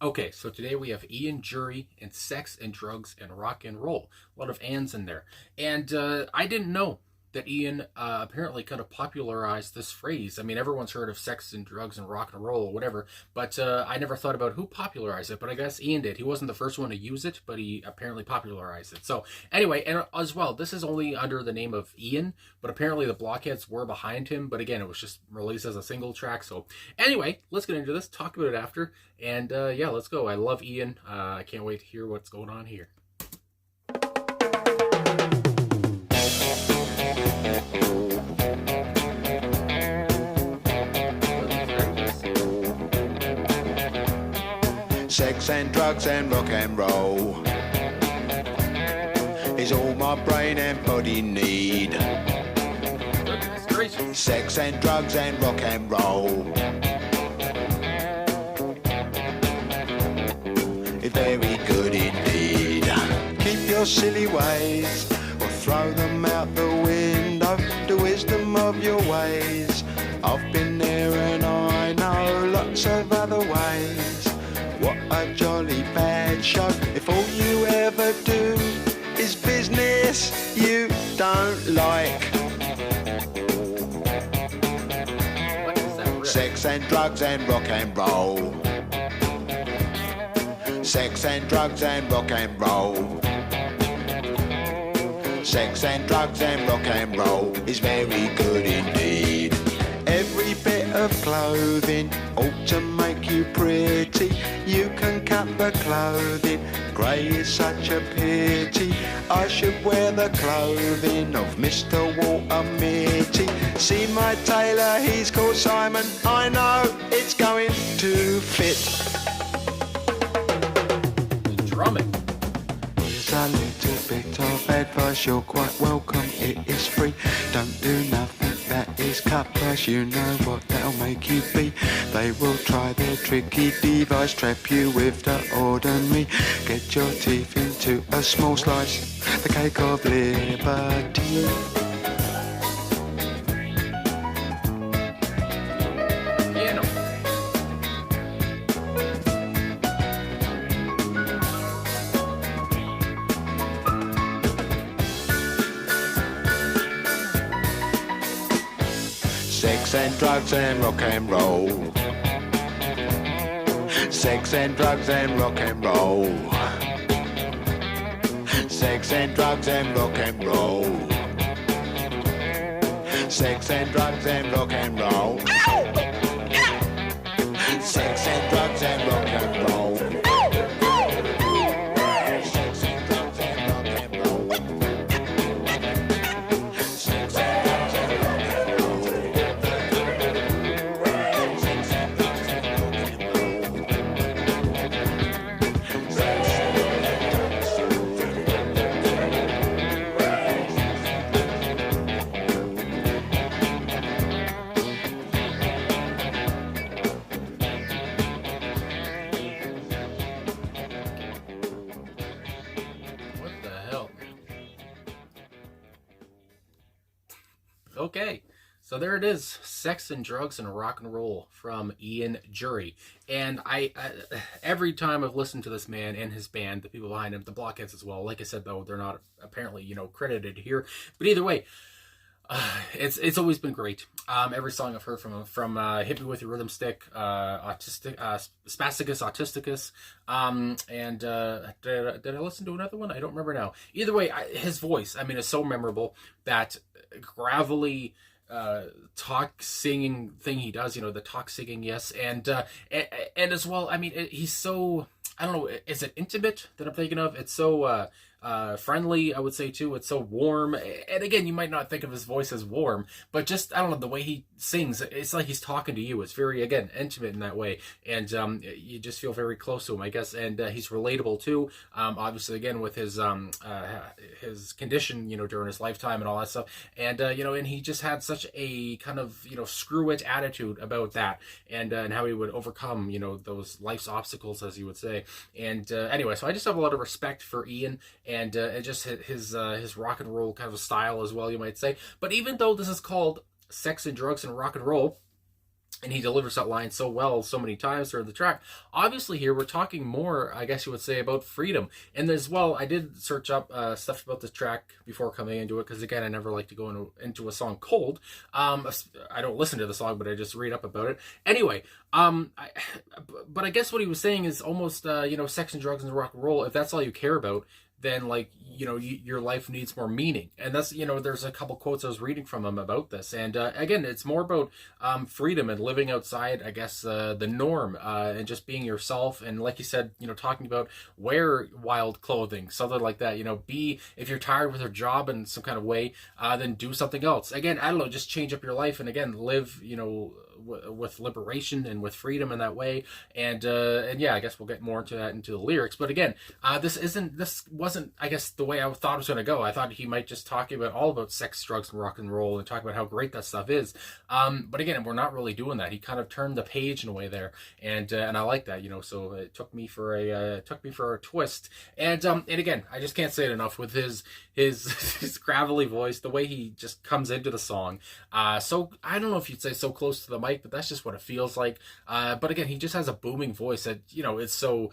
Okay, so today we have Ian Dury and Sex and Drugs and Rock and Roll. A lot of ands in there. And I didn't know that Ian apparently kind of popularized this phrase. I mean, everyone's heard of sex and drugs and rock and roll or whatever, but I never thought about who popularized it. But I guess Ian did. He wasn't the first one to use it, but he apparently popularized it. So anyway, and as well, this is only under the name of Ian, but apparently the Blockheads were behind him. But again, it was just released as a single track. So anyway, let's get into this, talk about it after, and yeah, let's go. I love Ian. I can't wait to hear what's going on here. Sex and drugs and rock and roll is all my brain and body need. Sex and drugs and rock and roll is very good indeed. Keep your silly ways or throw them out the window. The wisdom of your ways, I've been there and I know lots of other ways. What a jolly bad show if all you ever do is business you don't like. Sex and drugs and rock and roll. Sex and drugs and rock and roll. Sex and drugs and rock and roll is very good indeed. Every bit of clothing ought to make you pretty. You can cut the clothing, grey is such a pity. I should wear the clothing of Mr. Walter Mitty. See my tailor, he's called Simon. I know it's going to fit. Drumming. Here's a little bit of advice, you're quite welcome, it is free. Don't do nothing that is cut price, you know what that'll make you be. They will try their tricky device, trap you with the ordinary. Get your teeth into a small slice, the cake of liberty. Piano. Sex and drugs and rock and roll. Sex and drugs and rock and roll. Sex and drugs and rock and roll. Sex and drugs and rock and roll. Sex and drugs and rock and roll. Sex and drugs and rock and roll. Sex and drugs and rock and roll. Sex and drugs and rock and What the hell? Okay, so there it is, Sex and Drugs and Rock and Roll from Ian Dury. And I every time I've listened to this man and his band, the people behind him, the Blockheads as well, like I said, though, they're not apparently, credited here. But either way, it's always been great. Every song I've heard from him, from "Hit Me with Your Rhythm Stick," "Autistic," "Spasticus," "Autisticus," and did I listen to another one? I don't remember now. Either way, his voice, I mean, is so memorable. That gravelly talk singing thing he does, the talk singing, yes, and as well, I mean, he's so, I don't know, is it intimate that I'm thinking of? It's so friendly, I would say, too. It's so warm. And again, you might not think of his voice as warm, but just, I don't know, the way he sings, it's like he's talking to you. It's very, again, intimate in that way. And you just feel very close to him, I guess. And he's relatable, too. Obviously, again, with his condition, during his lifetime and all that stuff. And, and he just had such a kind of, screw it attitude about that. And how he would overcome, those life's obstacles, as you would say. And anyway, so I just have a lot of respect for Ian. And just his rock and roll kind of style as well, you might say. But even though this is called Sex and Drugs and Rock and Roll, and he delivers that line so well so many times during the track. Obviously here we're talking more, I guess you would say, about freedom. And as well, I did search up stuff about the track before coming into it, because again, I never like to go into a song cold. I don't listen to the song, but I just read up about it anyway. But I guess what he was saying is almost sex and drugs and rock and roll, if that's all you care about, then like your life needs more meaning. And that's, there's a couple quotes I was reading from him about this. And again, it's more about freedom and living outside, I guess, the norm, and just being yourself. And like you said, talking about wear wild clothing, something like that. If you're tired with your job in some kind of way, then do something else. Again, I don't know, just change up your life, and again, live with liberation and with freedom in that way. And yeah, I guess we'll get more into that into the lyrics. But again, this wasn't, I guess, the way I thought it was going to go. I thought he might just talk all about sex, drugs, and rock and roll, and talk about how great that stuff is. But again, we're not really doing that. He kind of turned the page in a way there, and I like that. So it took me for a twist. And again, I just can't say it enough with his gravelly voice, the way he just comes into the song. So I don't know if you'd say so close to the mic, but that's just what it feels like. But again, he just has a booming voice that it's so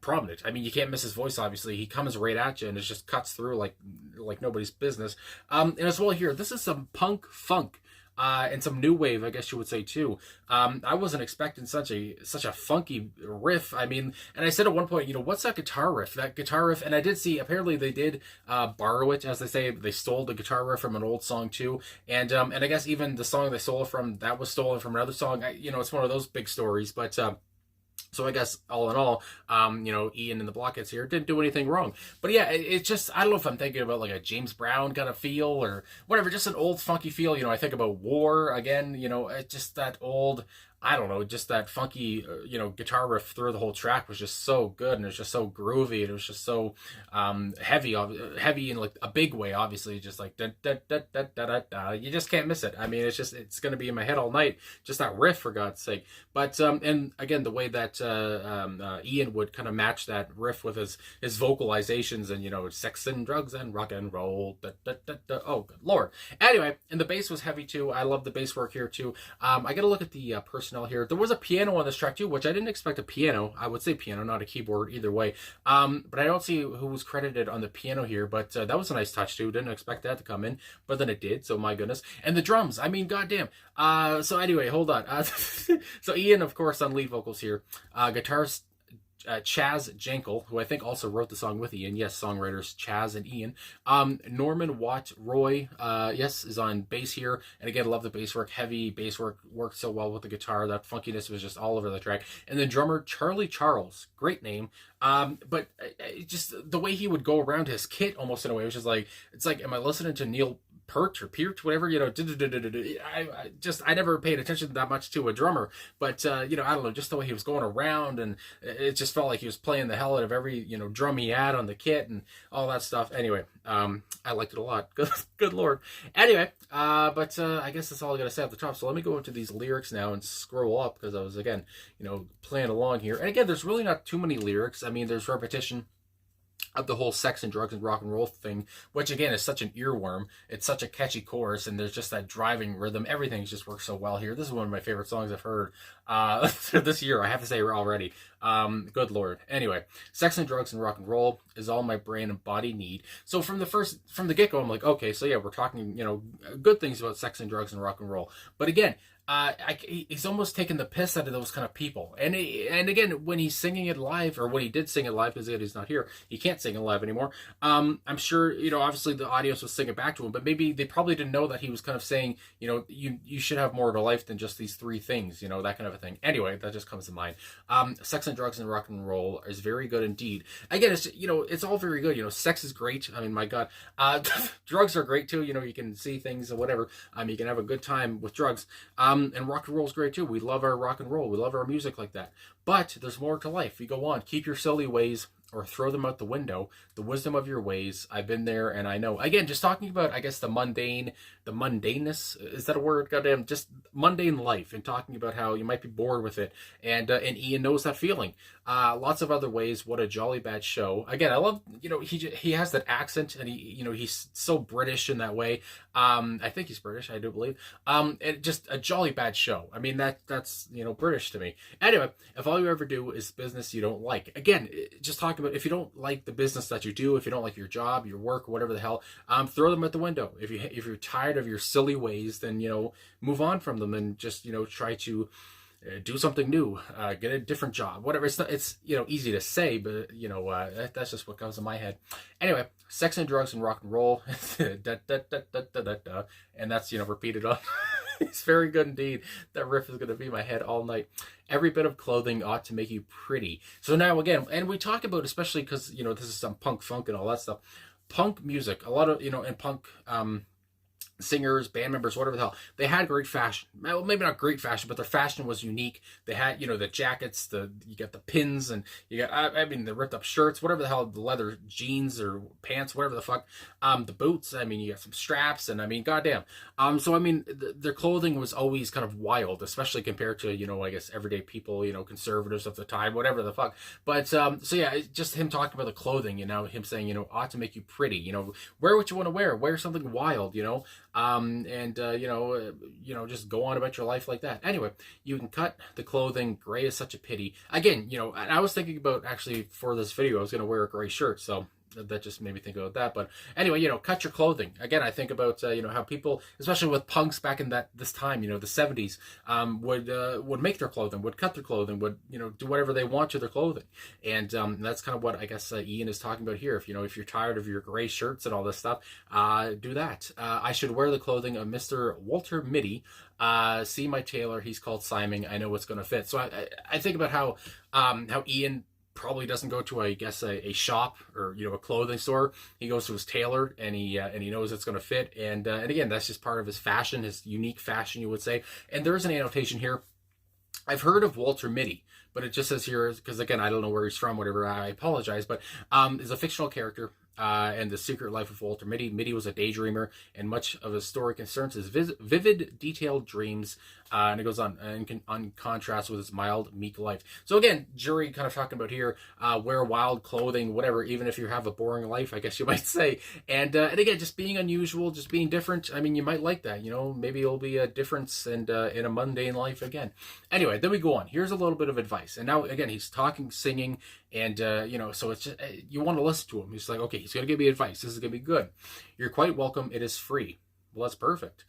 prominent. I mean, you can't miss his voice. Obviously, he comes right at you, and it just cuts through like nobody's business. And as well here, this is some punk funk. And some new wave, I guess you would say too. I wasn't expecting such a funky riff. I mean, and I said at one point, what's that guitar riff? That guitar riff, and I did see, apparently they did borrow it, as they say. They stole the guitar riff from an old song too, and I guess even the song they stole it from, that was stolen from another song. It's one of those big stories, but. So I guess all in all, Ian and the Blockheads here didn't do anything wrong. But yeah, it's just, I don't know if I'm thinking about like a James Brown kind of feel or whatever, just an old funky feel. I think about War again, just that old, I don't know, just that funky, guitar riff through the whole track was just so good, and it was just so groovy, and it was just so heavy in like a big way, obviously, just like da, da, da, da, da, da, da. You just can't miss it. I mean, it's going to be in my head all night, just that riff, for God's sake. But and again, the way that Ian would kind of match that riff with his vocalizations, and sex and drugs and rock and roll, da, da, da, da. Oh, good Lord. Anyway, and the bass was heavy too. I love the bass work here too. I got to look at the personnel here. There was a piano on this track too, which I didn't expect a piano. I would say piano, not a keyboard, either way. But I don't see who was credited on the piano here, but that was a nice touch too. Didn't expect that to come in, but then it did, so my goodness. And the drums, I mean, goddamn. So anyway, hold on. So Ian, of course, on lead vocals here. Guitars, Chaz Jankel, who I think also wrote the song with Ian. Yes, songwriters Chaz and Ian. Norman Watt Roy, yes, is on bass here. And again, love the bass work. Heavy bass work, worked so well with the guitar. That funkiness was just all over the track. And then drummer Charlie Charles, great name. But just the way he would go around his kit, almost in a way, which is like, it's like, am I listening to Neil Peart, whatever, I never paid attention that much to a drummer, but I don't know, just the way he was going around, and it just felt like he was playing the hell out of every drum he had on the kit and all that stuff. Anyway, I liked it a lot. Good Lord. Anyway, but I guess that's all I gotta say at the top. So let me go into these lyrics now and scroll up, because I was again playing along here, and again, there's really not too many lyrics. I mean, there's repetition of the whole sex and drugs and rock and roll thing, which again is such an earworm. It's such a catchy chorus, and there's just that driving rhythm. Everything just works so well here. This is one of my favorite songs I've heard this year, I have to say already. Good Lord. Anyway, sex and drugs and rock and roll is all my brain and body need. So from the get-go, I'm like, okay, so yeah, we're talking, good things about sex and drugs and rock and roll. But again, he's almost taking the piss out of those kind of people. And again, when he's singing it live, or when he did sing it live, because he's not here, he can't sing it live anymore. I'm sure, obviously the audience was singing back to him, but maybe they probably didn't know that he was kind of saying, you should have more of a life than just these three things, that kind of a thing. Anyway, that just comes to mind. Sex and drugs and rock and roll is very good indeed. Again, it's, it's all very good. Sex is great. I mean, my God, drugs are great too. You can see things or whatever. You can have a good time with drugs. And rock and roll is great too. We love our rock and roll. We love our music like that. But there's more to life. We go on. Keep your silly ways or throw them out the window. The wisdom of your ways, I've been there and I know. Again, just talking about, I guess, the mundaneness, is that a word? Goddamn, just mundane life, and talking about how you might be bored with it. And Ian knows that feeling. Lots of other ways. What a jolly bad show. Again, I love, he has that accent, and he's so British in that way. I think he's British, I do believe. And just a jolly bad show. I mean, that's British to me. Anyway, if all you ever do is business you don't like, again, just talking about, if you don't like the business that you do, if you don't like your job, your work, whatever the hell, throw them at the window. If you're tired of your silly ways, then move on from them, and just try to do something new, get a different job, whatever. It's easy to say, but that's just what comes in my head. Anyway, sex and drugs and rock and roll, da, da, da, da, da, da, da. And that's repeated on. It's very good indeed. That riff is going to be in my head all night. Every bit of clothing ought to make you pretty. So now again, and we talk about, especially because this is some punk funk and all that stuff, punk music, a lot of and punk singers, band members, whatever the hell, they had great fashion. Well, maybe not great fashion, but their fashion was unique. They had, the jackets, you got the pins, and you got, the ripped up shirts, whatever the hell, the leather jeans or pants, whatever the fuck, the boots, you got some straps, and goddamn. So, their clothing was always kind of wild, especially compared to, I guess, everyday people, conservatives of the time, whatever the fuck. But, so yeah, just him talking about the clothing, him saying, ought to make you pretty, wear what you want to wear something wild, just go on about your life like that. Anyway, you can cut the clothing. Gray is such a pity. Again, and I was thinking about, actually, for this video, I was going to wear a gray shirt, so that just made me think about that. But anyway, cut your clothing. Again, I think about how people, especially with punks back in this time, the 70s, would make their clothing, would cut their clothing, would do whatever they want to their clothing. And that's kind of what I guess Ian is talking about here. If you're tired of your gray shirts and all this stuff, do that. I should wear the clothing of Mr. Walter Mitty. See my tailor, he's called Simon. I know what's going to fit. So I think about how Ian probably doesn't go to, I guess, a shop or a clothing store. He goes to his tailor, and he knows it's going to fit. And again, that's just part of his fashion, his unique fashion, you would say. And there is an annotation here. I've heard of Walter Mitty, but it just says here, because again, I don't know where he's from, whatever, I apologize, but is a fictional character. And the secret life of Walter Mitty. Mitty was a daydreamer, and much of his story concerns his vivid, detailed dreams. And it goes on on contrast with his mild, meek life. So again, Dury kind of talking about here, wear wild clothing, whatever, even if you have a boring life, I guess you might say. And again, just being unusual, just being different. You might like that. Maybe it'll be a difference and in a mundane life again. Anyway, then we go on. Here's a little bit of advice. And now again, he's talking, singing, and so it's just, you want to listen to him. He's like, okay, he's going to give me advice. This is going to be good. You're quite welcome. It is free. Well, that's perfect.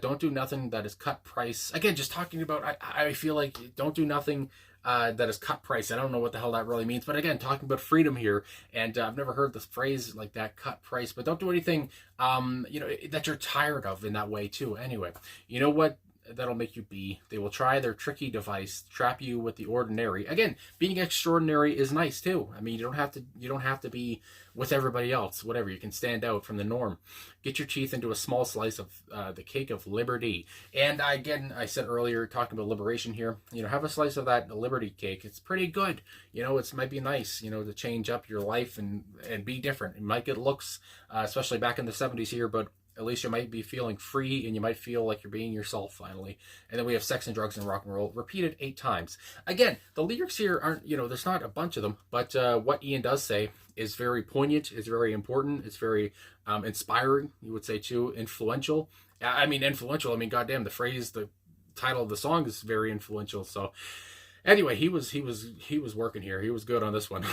Don't do nothing that is cut price. Again, just talking about, I feel like don't do nothing that is cut price. I don't know what the hell that really means. But again, talking about freedom here. And I've never heard this phrase like that, cut price. But don't do anything, that you're tired of in that way too. Anyway, you know what that'll make you be? They will try their tricky device, trap you with the ordinary. Again, being extraordinary is nice too. You don't have to be with everybody else, whatever. You can stand out from the norm. Get your teeth into a small slice of the cake of liberty. And again, I said earlier, talking about liberation here, have a slice of that liberty cake. It's pretty good. It might be nice, to change up your life and be different. It might get looks, especially back in the 70s here, but at least you might be feeling free, and you might feel like you're being yourself finally. And then we have sex and drugs and rock and roll repeated 8 times. Again, the lyrics here aren't, there's not a bunch of them, but what Ian does say is very poignant, it's very important, it's very inspiring, you would say too, influential. Influential, goddamn, the title of the song is very influential. So anyway, he was working here. He was good on this one.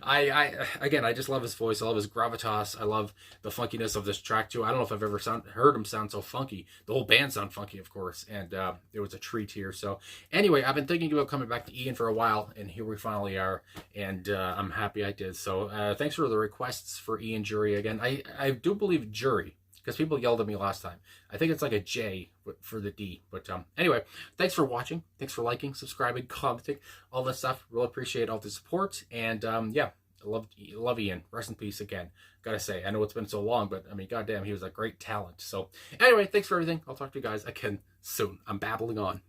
I just love his voice. I love his gravitas. I love the funkiness of this track too. I don't know if I've ever heard him sound so funky. The whole band sound funky, of course, and it was a treat here. So anyway, I've been thinking about coming back to Ian for a while, and here we finally are, and I'm happy I did. So thanks for the requests for Ian Dury again. I do believe Dury, because people yelled at me last time. I think it's like a J for the D. But anyway, thanks for watching. Thanks for liking, subscribing, commenting, all this stuff. Really appreciate all the support. And yeah, I love Ian. Rest in peace again. Gotta say, I know it's been so long, but goddamn, he was a great talent. So anyway, thanks for everything. I'll talk to you guys again soon. I'm babbling on.